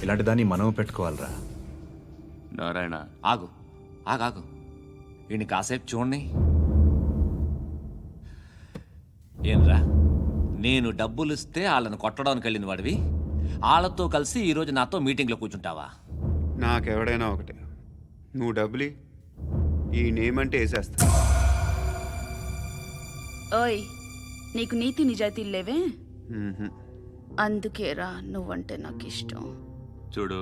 ఇట్లాంటి దాన్ని మనం పెట్టుకోవాలరా. నారాయణ ఆగు ఆగాగు, ఈయన కాసేపు చూడండి. ఏంరా, నేను డబ్బులు ఇస్తే వాళ్ళని కొట్టడానికి వెళ్ళిన వాడివి, వాళ్ళతో కలిసి ఈరోజు నాతో మీటింగ్లో కూర్చుంటావా? నాకెవడైనా ఒకటే, నువ్వు డబ్బులి ఈ నేమ్ అంటే వేసేస్తా. ఓయ్, నీకు నీతి నిజాయితీలు లేవే, మ్మ్హ్మ్. అందుకేరా నువ్వంటే నాకు ఇష్టం. చూడు,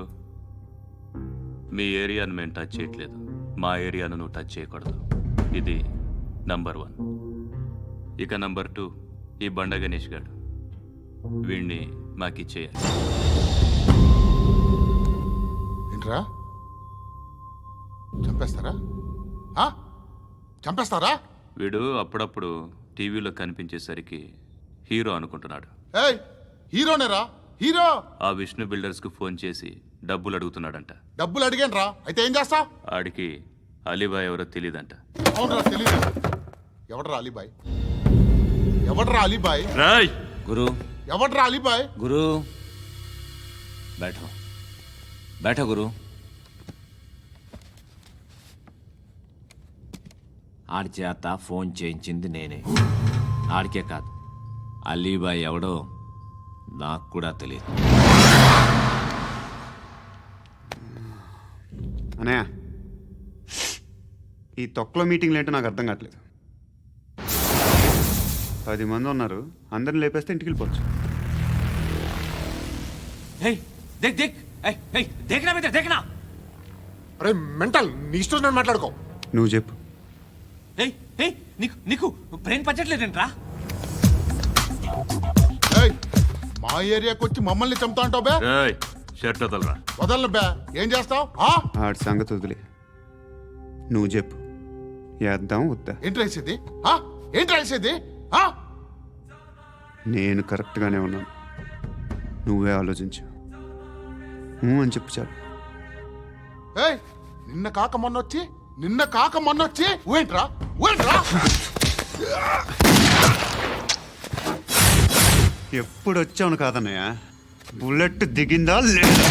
మీ ఏరియాను మేము టచ్ చేయట్లేదు, మా ఏరియాను నువ్వు టచ్ చేయకూడదు. ఇది నంబర్ 1. ఇక నంబర్ 2, ఈ బండ గణేష్ గారు, వీణ్ణి మాకిచ్చేయాలి. ఏంట్రా, చంపేస్తారా? చంపేస్తారా? వీడు అప్పుడప్పుడు టీవీలో కనిపించేసరికి హీరో అనుకుంటున్నాడు. ఏయ్, హీరోనేరా, హీరో. ఆ విష్ణు బిల్డర్స్కు ఫోన్ చేసి డబ్బులు అడుగుతున్నాడంట. డబ్బులు అడిగాను రా, అయితే ఏం చేస్తా? ఆడికి అలీబాయ్ ఎవరో తెలియదంట. అవునరా, తెలీదు. ఎవడరా అలీబాయ్? ఎవడరా అలీబాయ్? రాయ్ గురు, ఎవడరా అలీబాయ్? గురు బైఠో బైఠో గురు. ఆడి చేత ఫోన్ చేయించింది నేనే. ఆడికే కాదు, అలీబాయ్ ఎవడో నాకు కూడా తెలియదు. అనయ్య, ఈ తొక్కలో మీటింగ్లు ఏంటో నాకు అర్థం కావట్లేదు. 10 మంది ఉన్నారు, అందరిని లేపేస్తే ఇంటికి వెళ్ళిపోవచ్చు. అరే మెంటల్, నీ ఇష్టం నేను మాట్లాడుకో. నువ్వు చెప్పు. నీకు బ్రెయిన్ పచ్చట్లేదంట్రా? ఏయ్, మా ఏరియాకి వచ్చి మమ్మల్ని చంపుతా అంటావు బే? షర్ట్ వదలరా. వదలను బే, ఏం చేస్తావు? ఆడి సంగతి వదిలే, నువ్వు చెప్పు. వేద్దాం వద్దా? ఏంటి రాసేది? ఏంటి రాసేది? నేను కరెక్ట్గానే ఉన్నాను, నువ్వే ఆలోచించు. అని చెప్పు చాలు. ఏయ్, నిన్న కాక మొన్నొచ్చి ఊయంట్రా. ఎప్పుడు వచ్చావును కాదన్నయ్య, బుల్లెట్ దిగిందా లేదా?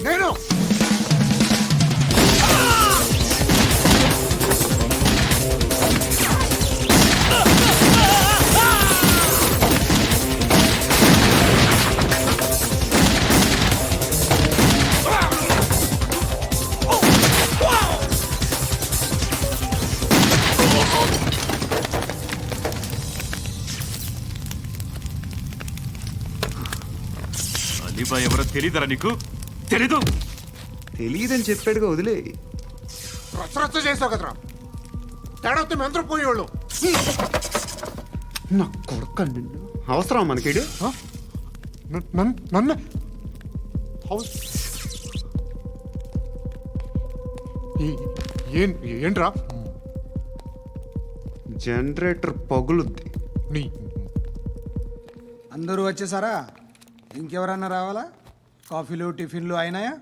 నేను అలీబాయ్ ఎవరో తెలీదరా నీకు? తెలీదు? తెలియదని చెప్పాడుగా, వదిలే. రచ్చ చేసావు కదరా, తేడా వస్తే మెంతరం పోయేవాళ్ళు. నా కొడుక, నిన్ను అవసరం మనకిడు. నన్ను ఏంట్రా? జనరేటర్ పగులుద్ది. నీ అందరూ వచ్చేసారా? ఇంకెవరన్నా రావాలా? కాఫీలు టిఫిన్లు అయినాయా?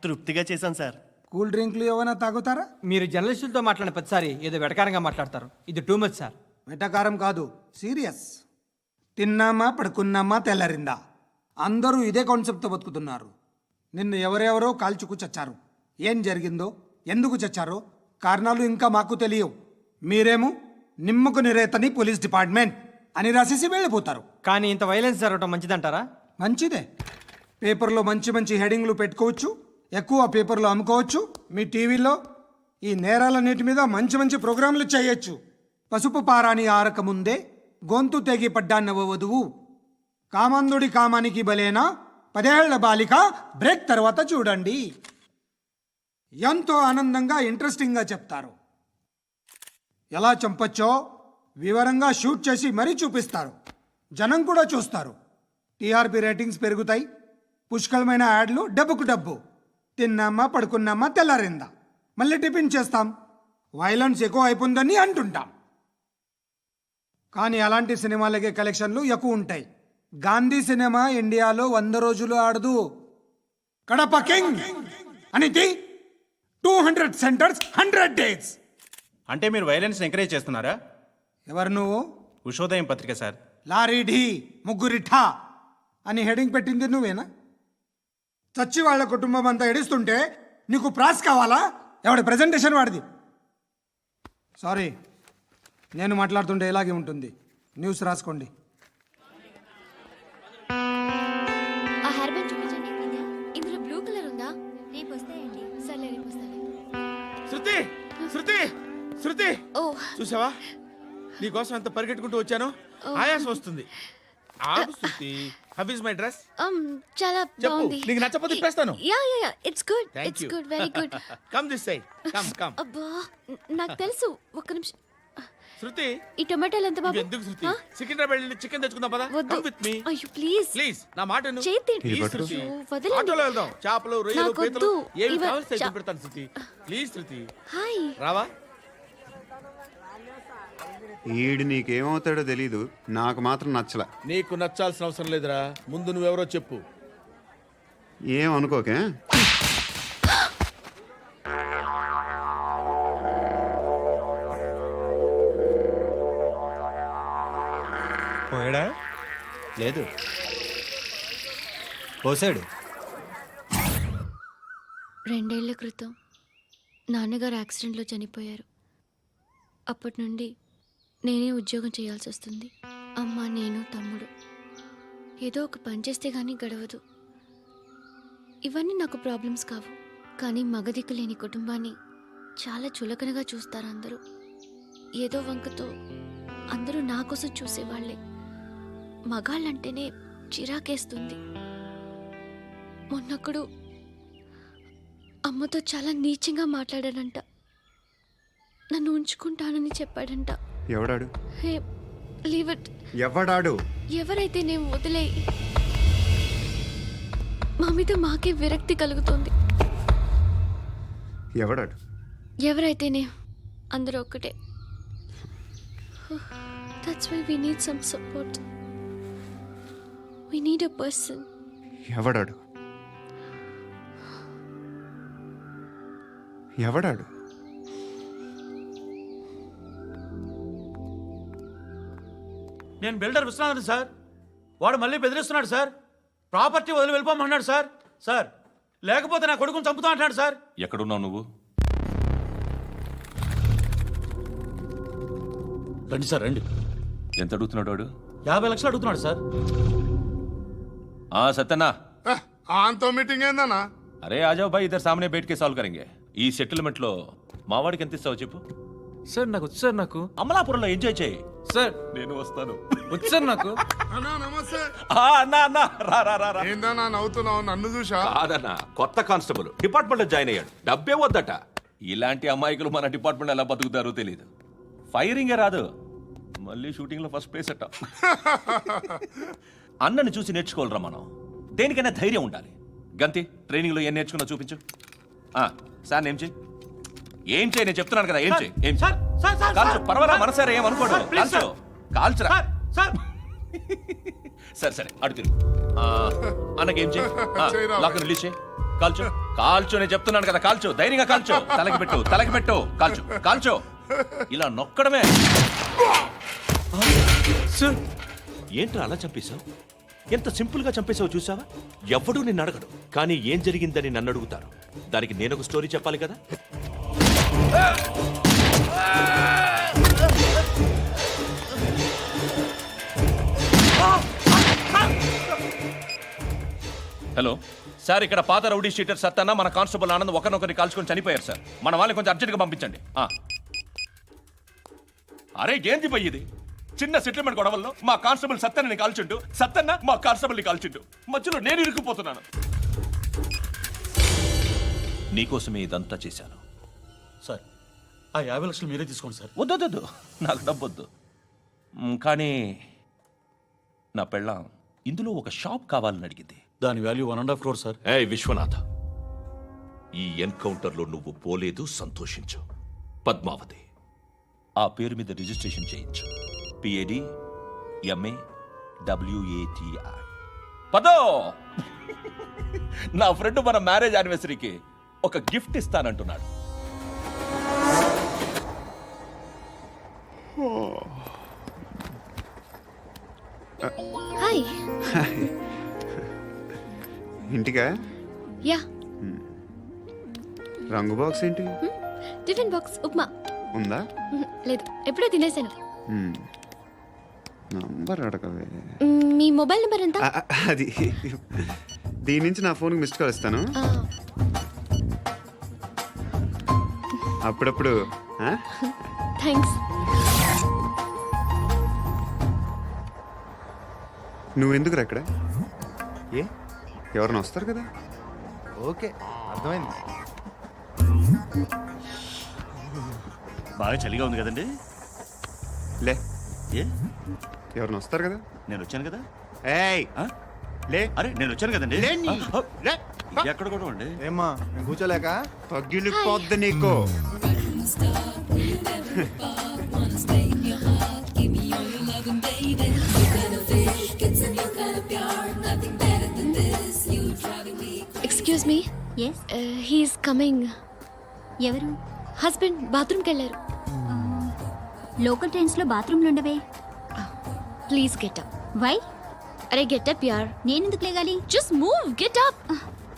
తృప్తిగా చేశాను సార్. కూల్ డ్రింక్లు ఏమైనా తాగుతారా? మీరు జర్నలిస్టులతో మాట్లాడిన ప్రతిసారి ఏదో వెటకారంగా మాట్లాడతారు. ఇది టూ మచ్ సార్. వెటకారం కాదు, సీరియస్. తిన్నామా పడుకున్నామా తెల్లరిందా, అందరూ ఇదే కాన్సెప్ట్తో బతుకుతున్నారు. నిన్ను ఎవరెవరో కాల్చుకు చచ్చారు. ఏం జరిగిందో, ఎందుకు చచ్చారో కారణాలు ఇంకా మాకు తెలియవు. మీరేమో నిమ్మకు నిరేతని పోలీస్ డిపార్ట్మెంట్ అని రాసేసి వెళ్ళిపోతారు. కానీ ఇంత వైలెన్స్ జరగటం మంచిదంటారా? మంచిదే. పేపర్లో మంచి మంచి హెడింగ్లు పెట్టుకోవచ్చు, ఎక్కువ పేపర్లు అమ్ముకోవచ్చు. మీ టీవీలో ఈ నేరాలన్నిటి మీద మంచి మంచి ప్రోగ్రాంలు చేయొచ్చు. పసుపు పారాని ఆరక ముందే గొంతు తెగి పడ్డాన్నవ వధువు, కామందుడి కామానికి బలేనా 10 ఏళ్ల బాలిక బ్రేక్ తర్వాత చూడండి. ఎంతో ఆనందంగా ఇంట్రెస్టింగ్గా చెప్తారు. ఎలా చంపొచ్చో, వివరంగా షూట్ చేసి మరీ చూపిస్తారు. జనం కూడా చూస్తారు. టీఆర్పీ రేటింగ్స్ పెరుగుతాయి. పుష్కలమైన యాడ్లు, డబ్బుకు డబ్బు. తిన్నామా, పడుకున్నామా, తెల్లారిందా, మళ్ళీ టిఫిన్ చేస్తాం. వైలెన్స్ ఎక్కువ అయిపోయిందని అంటుంటాం. కానీ అలాంటి సినిమాలకే కలెక్షన్లు ఎక్కువ ఉంటాయి. గాంధీ సినిమా ఇండియాలో 100 రోజులు ఆడదు. కడప కింగ్ అనేది 200 సెంటర్స్ 100 డేస్. అంటే మీరు వైలెన్స్ ఎంకరేజ్ చేస్తున్నారా? ఎవరు నువ్వు? ఉషోదయం పత్రిక సార్. లారీ ఢీ ముగ్గురి ఠా అని హెడింగ్ పెట్టింది నువ్వేనా? చచ్చి వాళ్ళ కుటుంబం అంతా ఎడుస్తుంటే నీకు ప్రాస్ కావాలా? ఎవడి ప్రజెంటేషన్ వాడిది. సారీ, నేను మాట్లాడుతుంటే ఇలాగే ఉంటుంది. న్యూస్ రాసుకోండి. ఆ హెయిర్ బ్యాండ్ చూపించండి. ఇందులో బ్లూ కలర్ ఉందా? రేపు వస్తాయండి. సర్లే, రేపు వస్తాను. శృతి శృతి శృతి ఓ, చూసావా, నీకోసం ఎంత పరిగెట్టుకుంటూ వచ్చాను. ఆయాసం వస్తుంది. ఆగు Shruti. How is my dress? చాలా చెప్పు. బాగుంది. నీకు నచ్చకపోతే తిప్పేస్తాను. Yeah yeah yeah, it's good. Thank it's you. Good, very good. Come this side. Come come. అబ్బా, నాకు తెలుసు. ఒక్క నిమిషం. శృతి ఈ టొమాటోలు ఎంత బాబు? ఎందుకు శృతి? ఆ? సికింద్రాబాద్ వెళ్ళి చికెన్ తెచ్చుకుందాం పదా. వద్దు. కమ్ విత్ మీ అయ్యో ప్లీజ్. ప్లీజ్. నా మాట విను. చేతి Please, పట్టు. శృతి. అయ్యో, వదలండి. ఆటోలో వెళ్దాం. చేపలు, రొయ్యలు, నాకు పీతలు వద్దు. ఏమి ఇవ- కావాలి చా- పెడతాను శృతి. Please Shruti. హాయ్. రావా? ఈడు నీకేమవుతాడో తెలీదు, నాకు మాత్రం నచ్చలా. నీకు నచ్చాల్సిన అవసరం లేదురా. ముందు నువ్వెవరో చెప్పు. ఏం అనుకోకే. పోయాడా? లేదు, పోసాడు. 2 ఏళ్ల క్రితం నాన్నగారు యాక్సిడెంట్లో చనిపోయారు. అప్పటి నుండి నేనే ఉద్యోగం చేయాల్సి వస్తుంది. అమ్మ, నేను, తమ్ముడు. ఏదో ఒక పని చేస్తే కానీ గడవదు. ఇవన్నీ నాకు ప్రాబ్లమ్స్ కావు. కానీ మగదిక్కు లేని కుటుంబాన్ని చాలా చులకనగా చూస్తారు అందరూ. ఏదో వంకతో అందరూ నా కోసం చూసేవాళ్లే. మగాళ్ళంటేనే చిరాకేస్తుంది. మొన్నప్పుడు అమ్మతో చాలా నీచంగా మాట్లాడాడంట. నన్ను ఉంచుకుంటానని చెప్పాడంట. ఎవడాడు? హే, లీవ్ ఇట్. ఎవడాడు? ఎవరైతే నేను వదిలే. మా మీద మాకే విరక్తి కలుగుతుంది. ఎవడాడు? ఎవరైతేనే అందరూ ఒక్కటే. That's why we need some support. We need a person. ఎవడాడు? ఎవడాడు? నేను బిల్డర్ విశ్వనాథన్ సార్. వాడు మళ్ళీ బెదిరిస్తున్నాడు సార్. ప్రాపర్టీ వదిలి వెళ్ళిపోమన్నాడు సార్. సార్, లేకపోతే నా కొడుకుని చంపుతా అంటున్నాడు సార్. ఎక్కడున్నావు నువ్వు? రండి సార్, రండి. ఎంత అడుగుతున్నాడు వాడు? 50 లక్షలు అడుగుతున్నాడు సార్. సత్యన్నా, ఆంతో మీటింగ్ ఏందన్నా? అరే ఆజావ్ భాయ్, ఇద్దరు సామనే బయటకే సాల్వ్ కరెంగే. ఈ సెటిల్మెంట్ లో మా వాడికి ఎంత ఇస్తావు చెప్పు. సార్ నాకు వచ్చు సార్. నాకు అమలాపురంలో ఎంజాయ్ చేయి. సార్ నేను వస్తాను. వచ్చు సార్. నాకు అన్నా నమస్తే. అన్నా అన్నా, రా రా రా రా. ఏందన్నా నవ్వుతున్నావు? నన్ను చూసా? కాదన్నా, కొత్త కానిస్టేబుల్ డిపార్ట్మెంట్ లో జాయిన్ అయ్యాడు. డబ్బే వద్దట. ఇలాంటి అమాయకులు మన డిపార్ట్మెంట్ ఎలా బతుకుతారో తెలియదు. ఫైరింగే రాదు, మళ్ళీ షూటింగ్ లో ఫస్ట్ ప్లేస్ అట్ట. అన్నని చూసి నేర్చుకోవాలరా మనం. దేనికైనా ధైర్యం ఉండాలి. గంతి, ట్రైనింగ్ లో ఏం నేర్చుకున్నా చూపించు. సార్ ఏం చేయి, ఏం చేయి, నేను చెప్తున్నాను కదా. ఏం చేయి, ఏం చేయి. సార్, సార్, సార్, కాల్చు, సార్. పర్వాలా, మనసారా ఏం అనుకోడు. సార్, ప్లీజ్ కాల్చు, కాల్చురా. Sir, sir. సరే సరే, అడు తిరుగు. అన్నకేం చేయి, చేయరా. లాక్ రిలీజ్ చేయి. కాల్చు, కాల్చు, నేను చెప్తున్నాను కదా. కాల్చు, ధైర్యంగా కాల్చు. తలకి పెట్టు, తలకి పెట్టు. కాల్చు, కాల్చు. ఇలా నొక్కడమే. సార్, ఏంట్రా అలా చంపేశావు? ఎంత సింపుల్ గా చంపేశావు చూసావా? ఎవడూ నిన్ను అడగడు, కానీ ఏం జరిగిందని నన్ను అడుగుతారు. దానికి నేను ఒక స్టోరీ చెప్పాలి కదా. హలో సార్, ఇక్కడ పాత రౌడీ షీటర్ సత్తన్న, మన కానిస్టేబుల్ ఆనంద్ ఒకరినొకరిని కాల్చుకొని చనిపోయారు సార్. మన వాళ్ళని కొంచెం అర్జెంట్గా పంపించండి. అరే ఏంది పోయి ఇది? చిన్న సెటిల్మెంట్ గొడవల్లో మా కానిస్టేబుల్ సత్తన్నని కాల్చుంటూ, సత్తన్న మా కానిస్టేబుల్ని కాల్చుంటూ, మధ్యలో నేను ఇరుక్కుపోతున్నాను. నీకోసమే ఇదంతా చేశాను. సార్, ఆ 50 లక్షలు మీరే తీసుకోండి సార్. వద్దొద్దు, నాకు డబ్బొద్దు. కానీ నా పెళ్ళాం ఇందులో ఒక షాప్ కావాలని అడిగింది. దాని వాల్యూ 1.5 crore సార్. ఏ విశ్వనాథ్, ఈ ఎన్కౌంటర్లో నువ్వు పోలేదు, సంతోషించు. పద్మావతి ఆ పేరు మీద రిజిస్ట్రేషన్ చేయించు. PAD MA WATI. పదో, నా ఫ్రెండ్ మన మ్యారేజ్ యానివర్సరీకి ఒక గిఫ్ట్ ఇస్తానంటున్నాడు. హాయ్. ఇంటికా? యా. రంగు బాక్స్ ఏంటి? Tiffin box upma. ఉందా? లేదు, ఎప్పుడో తినేసాను. నంబర్ అడగవే. మీ మొబైల్ నెంబర్ ఎంత? అది దీని నుంచి నా ఫోన్కి మిస్డ్ కాల్ ఇస్తాను. అప్పుడప్పుడు. థ్యాంక్స్. నువ్వెందుకురా ఇక్కడ? ఏ ఎవరైనా వస్తారు కదా? ఓకే, అర్థమైంది. బాగా చలిగా ఉంది కదండి. లే, ఏ ఎవరైనా వస్తారు కదా? నేను వచ్చాను కదా. ఏయ్ లే. అరే నేను వచ్చాను కదండి. లే నీ. లే. ఎక్కడ కూడా అండి. ఏమ్మా నేను కూర్చోలేక? పగిలిపోద్ది నీకు. Excuse me. Yes, he's coming. ఎవరు? హస్బెండ్ బాత్రూమ్కి వెళ్ళారు. లోకల్ ట్రైన్స్లో బాత్రూమ్లు ఉండవే. Please get up. వై? అరే గెట్ అప్ యార్. నేనెందుకు లేగాలి? Just move, get up.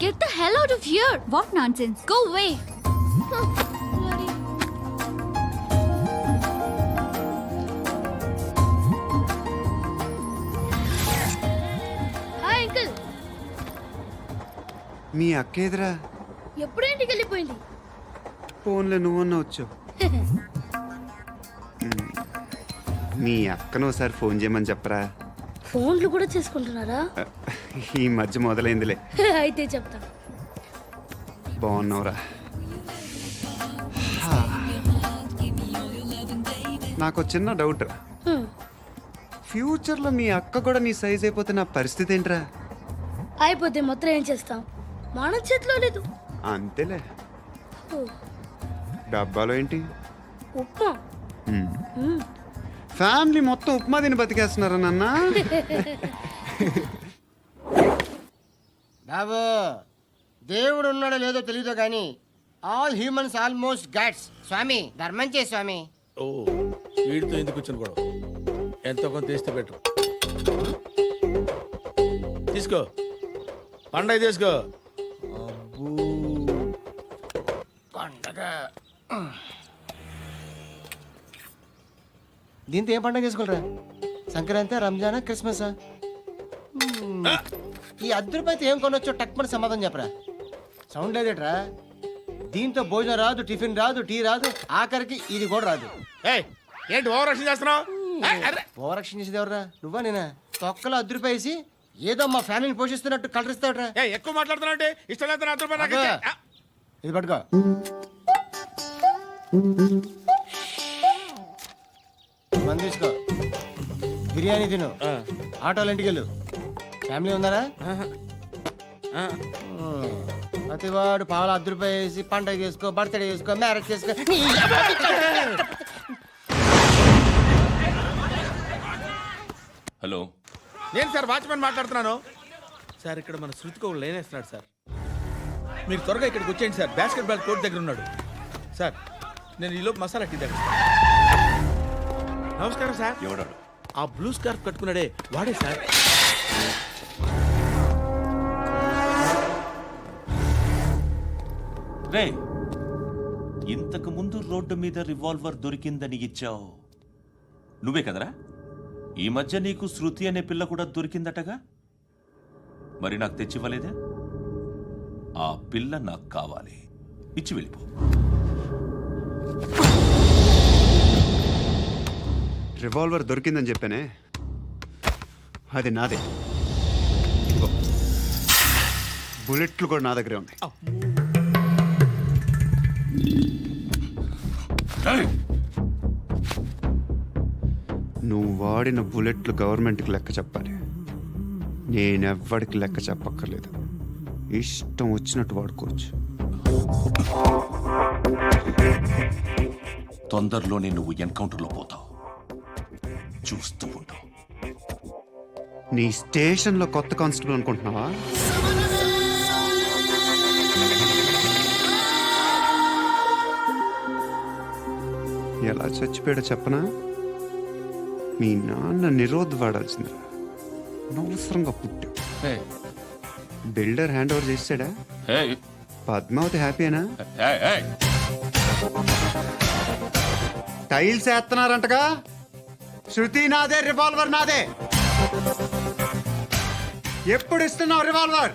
Get the hell out of here. What nonsense. Go away. Hi uncle. మీ అక్క ఎదురా? ఎప్పుడు ఇంటికి వెళ్ళిపోయింది? ఫోన్లో నువ్వన్నా వచ్చావు. మీ అక్కను ఒకసారి ఫోన్ చేయమని చెప్పరా. ఫోన్లు కూడా చేసుకుంటున్నారా? ఈ మధ్య మొదలైందిలే. అయితే చెప్తా. బాగున్నావురా? నాకు చిన్న డౌట్. ఫ్యూచర్లో మీ అక్క కూడా నీ సైజ్ అయిపోతే నా పరిస్థితి ఏంట్రా? అయిపోతే మొత్తం ఏం చేస్తాం? మన చేతిలో లేదు. అంతేలే. డబ్బాలో ఏంటి? ఉప్మా. ఫ్యామిలీ మొత్తం ఉప్మా తిని బతికేస్తున్నారా నాన్న? బాబు, దేవుడు ఉన్నాడో లేదో తెలియదు కానీ ఆల్ హ్యూమన్స్ ఆల్మోస్ట్ గాడ్స్. స్వామి ధర్మం చే స్వామి. ఓ, వీడితో ఎందుకు కూర్చొని గొడవ? ఎంతో కొంత తీస్తే పెట్టు. తీసుకో, పండగ తీసుకో. పండగ దీంతో ఏం పండగ చేసుకుంటారా? సంక్రాంతి, రంజానా, క్రిస్మసా? ఈ ₹10 ఏం కొనొచ్చో టక్మని సమాధానం చెప్పరా. సౌండ్ లేదేట్రా? దీంతో భోజనం రాదు, టిఫిన్ రాదు, టీ రాదు, ఆఖరికి ఇది కూడా రాదు. ఏయ్, ఏంటి ఓవర్ యాక్షన్ చేస్తున్నావు? ఓవరాక్షన్ చేసేది ఎవరా? నువ్వా నేనా? తొక్కలో ₹10 వేసి ఏదో మా ఫ్యామిలీని పోషిస్తున్నట్టు కలరిస్తావుట్రా. ఎక్కువ మాట్లాడుతున్నావు. ఇష్టం లేదు ₹10 నాకు ఇచ్చే. ఇది పట్టుకో. మంది తీసుకో, బిర్యానీ తిను, ఆటోలు ఇంటికి వెళ్ళు. ఫ్యామిలీ ఉన్నారా? ప్రతివాడు పావులు ₹10 వేసి పండగ చేసుకో, బర్త్డే చేసుకో, మ్యారేజ్ చేసుకో. హలో, నేను సార్ వాచ్మెన్ మాట్లాడుతున్నాను. సార్ ఇక్కడ మన శృతికి ఒక లైన్ వేస్తున్నాడు సార్. మీరు త్వరగా ఇక్కడికి వచ్చేయండి సార్. బాస్కెట్ బాల్ కోర్ట్ దగ్గర ఉన్నాడు సార్. నేను ఈలోపు మసాలా టీ దగ్గర. నమస్కారం సార్. ఎవడాడు? ఆ బ్లూ స్కార్ఫ్ కట్టుకున్నాడే వాడే సార్. రే, ఇంతకు ముందు రోడ్డు మీద రివాల్వర్ దొరికిందని ఇచ్చావు నువ్వే కదరా? ఈ మధ్య నీకు శృతి అనే పిల్ల కూడా దొరికిందటగా? మరి నాకు తెచ్చివ్వలేదే? ఆ పిల్ల నాకు కావాలి, ఇచ్చి వెళ్ళిపో. రివాల్వర్ దొరికిందని చెప్పానే, అది నాదే. బుల్లెట్లు కూడా నా దగ్గరే ఉన్నాయి. నువ్వు వాడిన బుల్లెట్లు గవర్నమెంట్కి లెక్క చెప్పాలి. నేనెవ్వడికి లెక్క చెప్పక్కర్లేదు. ఇష్టం వచ్చినట్టు వాడుకోవచ్చు. తొందరలోనే నువ్వు ఎన్కౌంటర్లో పోతావు, చూస్తూ ఉంటావు. నీ స్టేషన్లో కొత్త కానిస్టేబుల్ అనుకుంటున్నావా? ఎలా చచ్చిపోయాడో చెప్పనా? మీ నాన్న నిరోధ్ వాడాల్సిందిరా. అనవసరంగా పుట్టావు. బిల్డర్ హ్యాండ్ ఓవర్ చేసాడా? పద్మావతి హ్యాపీనా? టైల్స్ వేస్తున్నారంటగా. శృతి నాదే, రివాల్వర్ నాదే. ఎప్పుడు ఇస్తున్నావు రివాల్వర్?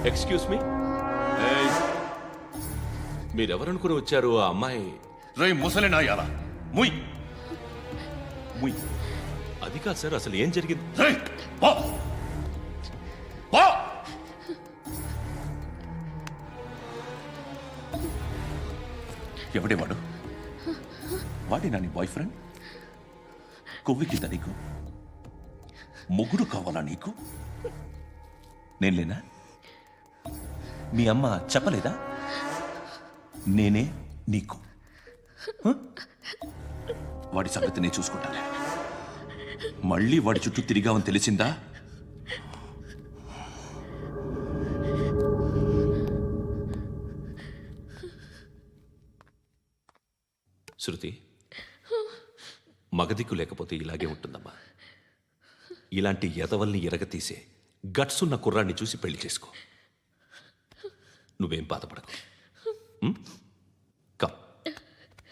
ఎక్స్క్యూజ్ మీ, మీరెవరనుకుని వచ్చారు? ఆ అమ్మాయి రే ముసలి నాయాల ముయ్ ముయ్. అది కాదు సార్, అసలు ఏం జరిగింది? ఎవడే వాడు? వాడేనా నీ బాయ్ ఫ్రెండ్? కొవ్వికింద నీకు? మొగుడు కావాలా నీకు? నేను లేనా? మీ అమ్మ చెప్పలేదా నేనే నీకు? వాడి సంగతి నేను చూసుకుంటానే. మళ్ళీ వాడి చుట్టూ తిరిగావని తెలిసిందా? శృతి, మగదిక్కు లేకపోతే ఇలాగే ఉంటుందమ్మా. ఇలాంటి ఎదవల్ని ఎరగతీసే గట్స్ ఉన్న కుర్రాన్ని చూసి పెళ్లి చేసుకో. నువ్వేం బాధపడకు.